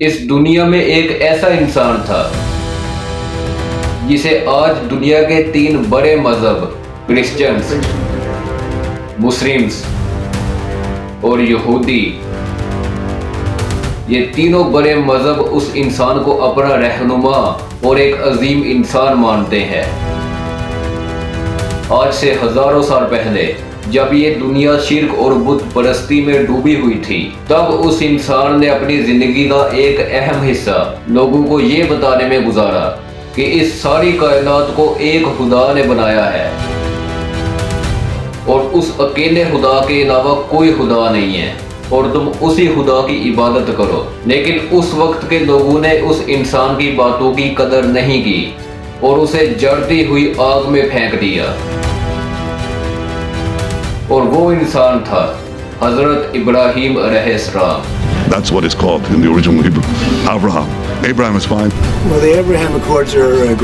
اس دنیا میں ایک ایسا انسان تھا جسے آج دنیا کے 3 بڑے مذہب کرسچنز، مسلمز اور یہودی، یہ تینوں بڑے مذہب اس انسان کو اپنا رہنما اور ایک عظیم انسان مانتے ہیں۔ آج سے ہزاروں سال پہلے جب یہ دنیا شرک اور بت پرستی میں ڈوبی ہوئی تھی، تب اس انسان نے اپنی زندگی کا ایک اہم حصہ لوگوں کو یہ بتانے میں گزارا کہ اس ساری کائنات کو ایک خدا نے بنایا ہے اور اس اکیلے خدا کے علاوہ کوئی خدا نہیں ہے اور تم اسی خدا کی عبادت کرو۔ لیکن اس وقت کے لوگوں نے اس انسان کی باتوں کی قدر نہیں کی اور اسے جلتی ہوئی آگ میں پھینک دیا، اور وہ انسان تھا حضرت ابراہیم علیہ السلام۔ That's what it's called in the original Hebrew. Abraham. Abraham is fine. Well, the Abraham Accords are a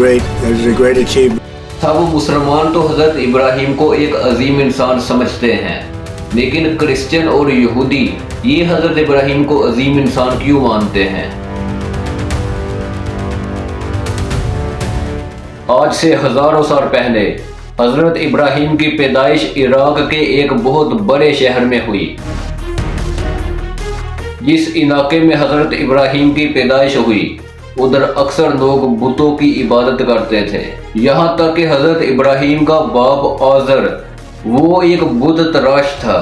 great achievement. سب مسلمان تو حضرت ابراہیم کو ایک عظیم انسان سمجھتے ہیں، لیکن کرسچن اور یہودی یہ حضرت ابراہیم کو عظیم انسان کیوں مانتے ہیں؟ آج سے ہزاروں سال پہلے حضرت ابراہیم کی پیدائش عراق کے ایک بہت بڑے شہر میں ہوئی۔ جس علاقے میں حضرت ابراہیم کی پیدائش ہوئی ادھر اکثر لوگ بتوں کی عبادت کرتے تھے، یہاں تک کہ حضرت ابراہیم کا باپ آزر وہ ایک بت تراش تھا،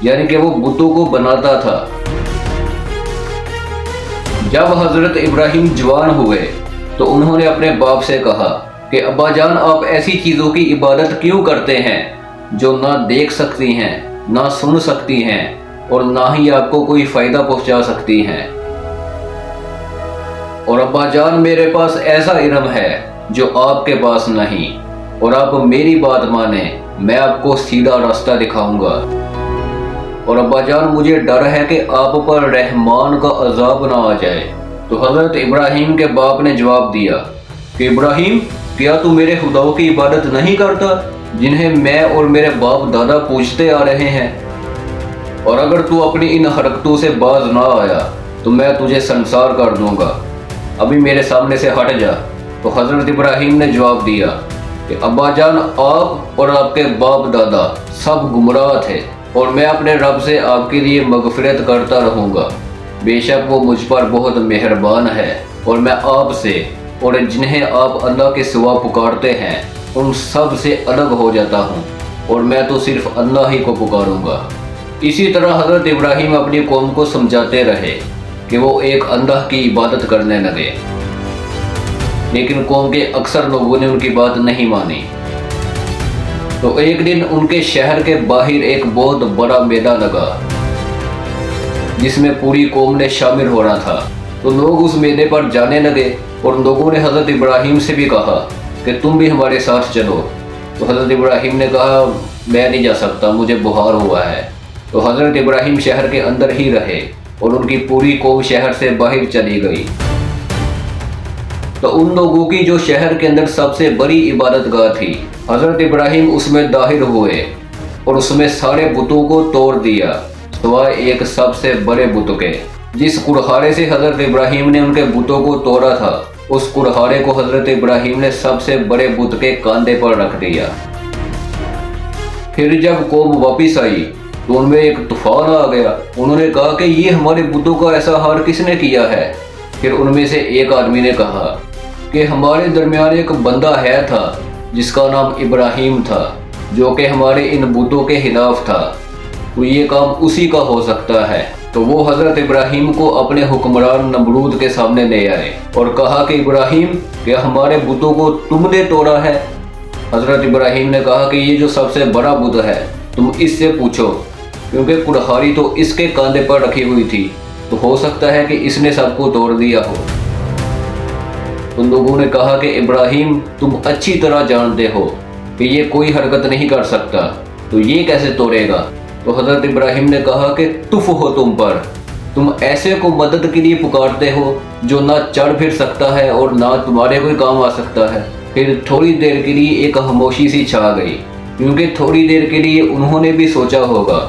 یعنی کہ وہ بتوں کو بناتا تھا۔ جب حضرت ابراہیم جوان ہوئے تو انہوں نے اپنے باپ سے کہا کہ ابا جان، آپ ایسی چیزوں کی عبادت کیوں کرتے ہیں جو نہ دیکھ سکتی ہیں، نہ سن سکتی ہیں اور نہ ہی آپ کو کوئی فائدہ پہنچا سکتی ہیں؟ اور ابا جان، میرے پاس ایسا علم ہے جو آپ کے پاس نہیں، اور آپ میری بات مانیں، میں آپ کو سیدھا راستہ دکھاؤں گا۔ اور ابا جان، مجھے ڈر ہے کہ آپ پر رحمان کا عذاب نہ آ جائے۔ تو حضرت ابراہیم کے باپ نے جواب دیا کہ ابراہیم، کیا تو میرے خداؤں کی عبادت نہیں کرتا جنہیں میں اور میرے باپ دادا پوجتے آ رہے ہیں؟ اور اگر تو اپنی ان حرکتوں سے باز نہ آیا تو میں تجھے سنسار کر دوں گا، ابھی میرے سامنے سے ہٹ جا۔ تو حضرت ابراہیم نے جواب دیا کہ ابا جان، آپ اور آپ کے باپ دادا سب گمراہ تھے اور میں اپنے رب سے آپ کے لیے مغفرت کرتا رہوں گا، بے شک وہ مجھ پر بہت مہربان ہے، اور میں آپ سے اور جنہیں آپ اللہ کے سوا پکارتے ہیں ان سب سے الگ ہو جاتا ہوں، اور میں تو صرف اللہ ہی کو پکاروں گا۔ اسی طرح حضرت ابراہیم اپنی قوم کو سمجھاتے رہے کہ وہ ایک اللہ کی عبادت کرنے لگے، لیکن قوم کے اکثر لوگوں نے ان کی بات نہیں مانی۔ تو ایک دن ان کے شہر کے باہر ایک بہت بڑا میلہ لگا جس میں پوری قوم نے شامل ہونا تھا۔ تو لوگ اس میلے پر جانے لگے اور لوگوں نے حضرت ابراہیم سے بھی کہا کہ تم بھی ہمارے ساتھ چلو۔ تو حضرت ابراہیم نے کہا میں نہیں جا سکتا، مجھے بخار ہوا ہے۔ تو حضرت ابراہیم شہر کے اندر ہی رہے اور ان کی پوری قوم شہر سے باہر چلی گئی۔ تو ان لوگوں کی جو شہر کے اندر سب سے بڑی عبادت گاہ تھی، حضرت ابراہیم اس میں داخل ہوئے اور اس میں سارے بتوں کو توڑ دیا سوائے ایک سب سے بڑے بت کے۔ جس کڑہاڑے سے حضرت ابراہیم نے ان کے بتوں کو توڑا تھا، اس کڑہاڑے کو حضرت ابراہیم نے سب سے بڑے بت کے کاندھے پر رکھ دیا۔ پھر جب قوم واپس آئی تو ان میں ایک طوفان آ گیا۔ انہوں نے کہا کہ یہ ہمارے بتوں کا ایسا حال کس نے کیا ہے؟ پھر ان میں سے ایک آدمی نے کہا کہ ہمارے درمیان ایک بندہ ہے تھا جس کا نام ابراہیم تھا، جو کہ ہمارے ان بتوں کے خلاف تھا، تو یہ کام اسی کا ہو سکتا ہے۔ تو وہ حضرت ابراہیم کو اپنے حکمران نمرود کے سامنے لے آئے اور کہا کہ ابراہیم، کیا ہمارے بتوں کو تم نے توڑا ہے؟ حضرت ابراہیم نے کہا کہ یہ جو سب سے بڑا بت ہے تم اس سے پوچھو، کیونکہ کڑہاڑی تو اس کے کاندھے پر رکھی ہوئی تھی، تو ہو سکتا ہے کہ اس نے سب کو توڑ دیا ہو۔ ان لوگوں نے کہا کہ ابراہیم، تم اچھی طرح جانتے ہو کہ یہ کوئی حرکت نہیں کر سکتا، تو یہ کیسے توڑے گا؟ تو حضرت ابراہیم نے کہا کہ تف ہو تم پر، تم ایسے کو مدد کے لیے پکارتے ہو جو نہ چڑھ پھر سکتا ہے اور نہ تمہارے کوئی کام آ سکتا ہے۔ پھر تھوڑی دیر کے لیے ایک خاموشی سی چھا گئی، کیونکہ تھوڑی دیر کے لیے انہوں نے بھی سوچا ہوگا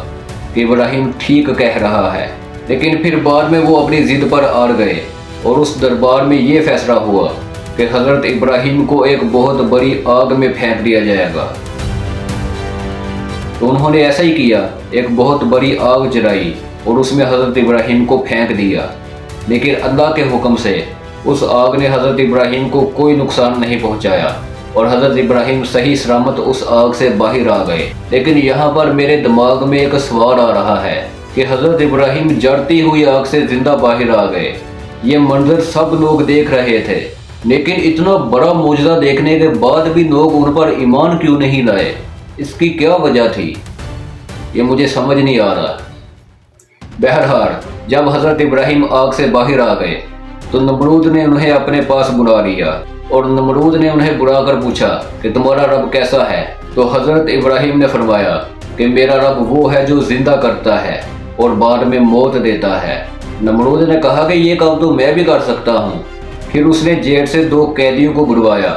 کہ ابراہیم ٹھیک کہہ رہا ہے، لیکن پھر بعد میں وہ اپنی ضد پر اڑ گئے اور اس دربار میں یہ فیصلہ ہوا کہ حضرت ابراہیم کو ایک بہت بڑی آگ میں پھینک دیا جائے گا۔ تو انہوں نے ایسا ہی کیا، ایک بہت بڑی آگ جلائی اور اس میں حضرت ابراہیم کو پھینک دیا، لیکن اللہ کے حکم سے اس آگ نے حضرت ابراہیم کو کوئی نقصان نہیں پہنچایا اور حضرت ابراہیم صحیح سلامت اس آگ سے باہر آ گئے۔ لیکن یہاں پر میرے دماغ میں ایک سوال آ رہا ہے کہ حضرت ابراہیم جڑتی ہوئی آگ سے زندہ باہر آ گئے، یہ منظر سب لوگ دیکھ رہے تھے، لیکن اتنا بڑا معجزہ دیکھنے کے بعد بھی لوگ ان پر ایمان کیوں نہیں لائے؟ اس کی کیا وجہ تھی؟ یہ مجھے سمجھ نہیں آ رہا۔ بہرحال جب حضرت ابراہیم آگ سے باہر آ گئے تو نمرود نے انہیں اپنے پاس بلا لیا اور نمرود نے انہیں بلا کر پوچھا کہ تمہارا رب کیسا ہے؟ تو حضرت ابراہیم نے فرمایا کہ میرا رب وہ ہے جو زندہ کرتا ہے اور بعد میں موت دیتا ہے۔ نمرود نے کہا کہ یہ کام تو میں بھی کر سکتا ہوں۔ پھر اس نے جیل سے 2 قیدیوں کو بلوایا،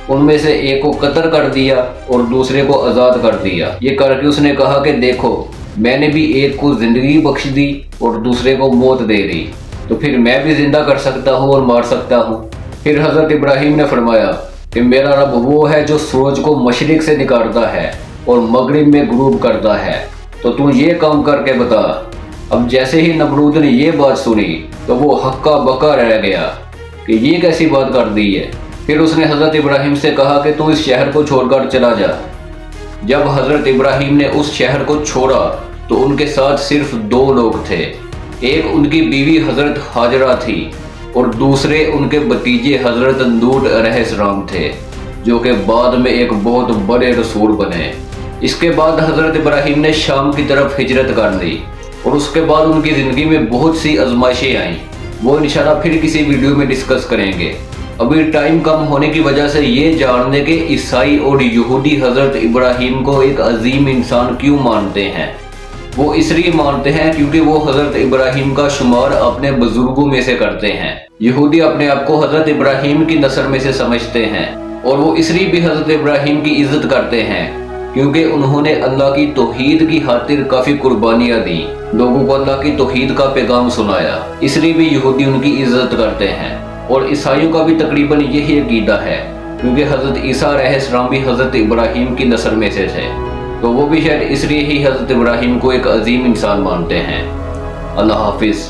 ان میں سے ایک کو قتل کر دیا اور دوسرے کو آزاد کر دیا۔ یہ کر کے اس نے کہا کہ دیکھو، میں نے بھی ایک کو زندگی بخش دی اور دوسرے کو موت دے دی، تو پھر میں بھی زندہ کر سکتا ہوں اور مار سکتا ہوں۔ پھر حضرت ابراہیم نے فرمایا کہ میرا رب وہ ہے جو سورج کو مشرق سے نکالتا ہے اور مغرب میں غروب کرتا ہے، تو تو یہ کام کر کے بتا۔ اب جیسے ہی نمرود نے یہ بات سنی تو وہ ہکا بکا رہ گیا کہ یہ کیسی بات کر دی ہے۔ پھر اس نے حضرت ابراہیم سے کہا کہ تو اس شہر کو چھوڑ کر چلا جا۔ جب حضرت ابراہیم نے اس شہر کو چھوڑا تو ان کے ساتھ صرف 2 لوگ تھے، ایک ان کی بیوی حضرت ہاجرہ تھی اور دوسرے ان کے بھتیجے حضرت لوط علیہ السلام تھے، جو کہ بعد میں ایک بہت بڑے رسول بنے۔ اس کے بعد حضرت ابراہیم نے شام کی طرف ہجرت کر لی اور اس کے بعد ان کی زندگی میں بہت سی آزمائشیں آئیں، وہ انشاءاللہ پھر کسی ویڈیو میں ڈسکس کریں گے۔ ابھی ٹائم کم ہونے کی وجہ سے یہ جاننے کہ عیسائی اور یہودی حضرت ابراہیم کو ایک عظیم انسان کیوں مانتے ہیں۔ وہ اس لیے مانتے ہیں کیونکہ وہ حضرت ابراہیم کا شمار اپنے بزرگوں میں سے کرتے ہیں۔ یہودی اپنے آپ کو حضرت ابراہیم کی نسل میں سے سمجھتے ہیں اور وہ اس لیے بھی حضرت ابراہیم کی عزت کرتے ہیں کیونکہ انہوں نے اللہ کی توحید کی خاطر کافی قربانیاں دیں، لوگوں کو اللہ کی توحید کا پیغام سنایا، اس لیے بھی یہودی ان کی عزت کرتے ہیں۔ اور عیسائیوں کا بھی تقریباً یہی عقیدہ ہے کیونکہ حضرت عیسیٰ علیہ السلام بھی حضرت ابراہیم کی نسل میں سے تھے، تو وہ بھی شاید اس لیے ہی حضرت ابراہیم کو ایک عظیم انسان مانتے ہیں۔ اللہ حافظ۔